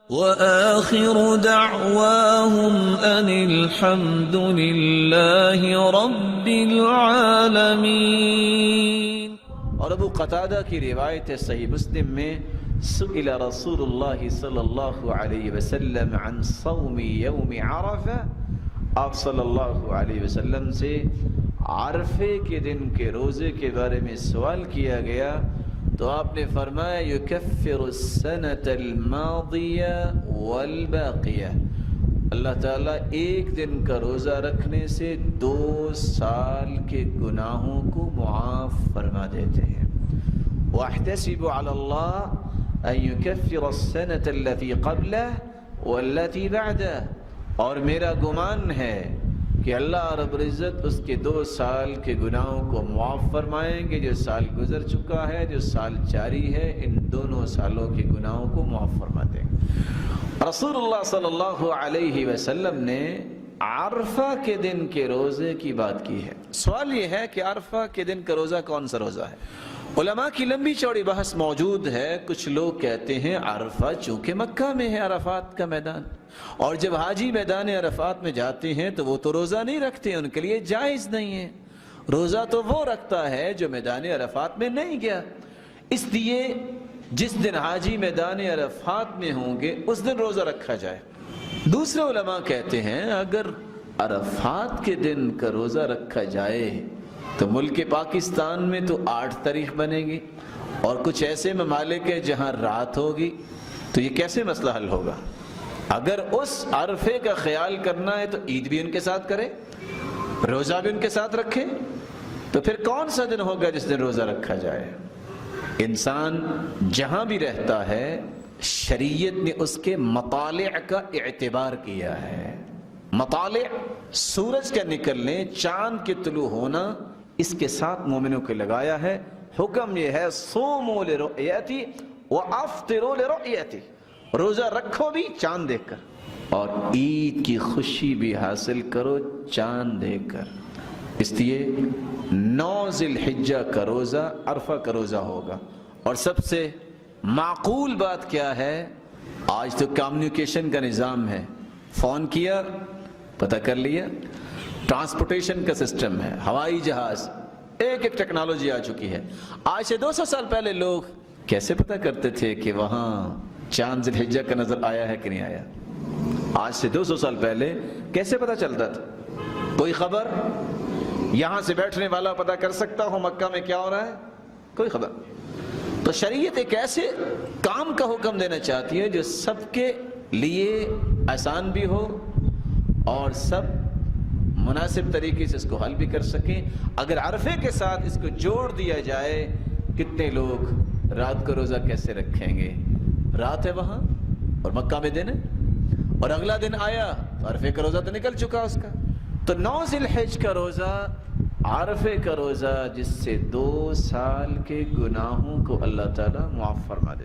وآخر دعواهم أن الحمد لله رب العالمين۔ اور ابو قتادہ کی روایت ہے صحیح مسلم میں، سئل رسول اللہ صلی اللہ علیہ وسلم عن صوم یوم عرفہ، آپ صلی اللہ علیہ وسلم سے عرفے کے دن کے روزے کے بارے میں سوال کیا گیا تو آپ نے فرمایا یکفر السنة الماضیہ والباقیہ، اللہ تعالیٰ ایک دن کا روزہ رکھنے سے 2 سال کے گناہوں کو معاف فرما دیتے ہیں۔ وَأَحْتَسِبُ عَلَى اللَّهِ أَن يُكَفِّرَ السَّنَةَ الَّتِي قَبْلَهُ وَالَّتِي بَعْدَهُ، اور میرا گمان ہے کہ اللہ رب العزت اس کے 2 سال کے گناہوں کو معاف فرمائیں گے، جو سال گزر چکا ہے، جو سال جاری ہے، ان دونوں سالوں کے گناہوں کو معاف فرما دیں گے۔ رسول اللہ صلی اللہ علیہ وسلم نے عرفہ کے دن کے روزے کی بات کی ہے۔ سوال یہ ہے کہ عرفہ کے دن کا روزہ کون سا روزہ ہے؟ علماء کی لمبی چوڑی بحث موجود ہے۔ کچھ لوگ کہتے ہیں عرفہ چونکہ مکہ میں ہے، عرفات کا میدان، اور جب حاجی میدان عرفات میں جاتے ہیں تو وہ تو روزہ نہیں رکھتے، ان کے لیے جائز نہیں ہے۔ روزہ تو وہ رکھتا ہے جو میدان عرفات میں نہیں گیا، اس لیے جس دن حاجی میدان عرفات میں ہوں گے اس دن روزہ رکھا جائے۔ دوسرے علماء کہتے ہیں اگر عرفات کے دن کا روزہ رکھا جائے تو ملک پاکستان میں تو 8 تاریخ بنے گی، اور کچھ ایسے ممالک ہیں جہاں رات ہوگی، تو یہ کیسے مسئلہ حل ہوگا؟ اگر اس عرفے کا خیال کرنا ہے تو عید بھی ان کے ساتھ کرے، روزہ بھی ان کے ساتھ رکھے، تو پھر کون سا دن ہوگا جس دن روزہ رکھا جائے؟ انسان جہاں بھی رہتا ہے شریعت نے اس کے مطالع کا اعتبار کیا ہے۔ مطالع سورج کا نکلنے، چاند کے طلوع ہونا، اس کے ساتھ مومنوں کو لگایا ہے۔ حکم یہ ہے صوموا لرؤیتی وافطروا لرؤیتی، روزہ رکھو بھی چاند دیکھ کر، اور عید کی خوشی بھی حاصل کرو چاند دیکھ کر۔ اس لیے 9 ذی الحجہ کا روزہ عرفہ کا روزہ ہوگا۔ اور سب سے معقول بات کیا ہے؟ آج تو کمیونیکیشن کا نظام ہے، فون کیا پتہ کر لیا، ٹرانسپورٹیشن کا سسٹم ہے، ہوائی جہاز، ایک ٹیکنالوجی آ چکی ہے۔ آج سے 200 سال پہلے لوگ کیسے پتہ کرتے تھے کہ وہاں چاند ذی الحجہ کا نظر آیا ہے کہ نہیں آیا؟ آج سے 200 سال پہلے کیسے پتہ چلتا تھا؟ کوئی خبر؟ یہاں سے بیٹھنے والا پتہ کر سکتا ہوں مکہ میں کیا ہو رہا ہے؟ کوئی خبر؟ تو شریعت ایک ایسے کام کا حکم دینا چاہتی ہے جو سب کے لیے آسان بھی ہو اور سب مناسب طریقے سے اس کو حل بھی کر سکیں۔ اگر عرفے کے ساتھ اس کو جوڑ دیا جائے، کتنے لوگ رات کو روزہ کیسے رکھیں گے؟ رات ہے وہاں اور مکہ میں دن ہے، اور اگلا دن آیا تو عرفے کا روزہ تو نکل چکا اس کا۔ تو 9 ذی الحجہ کا روزہ عرفے کا روزہ جس سے 2 سال کے گناہوں کو اللہ تعالیٰ معاف فرما دے۔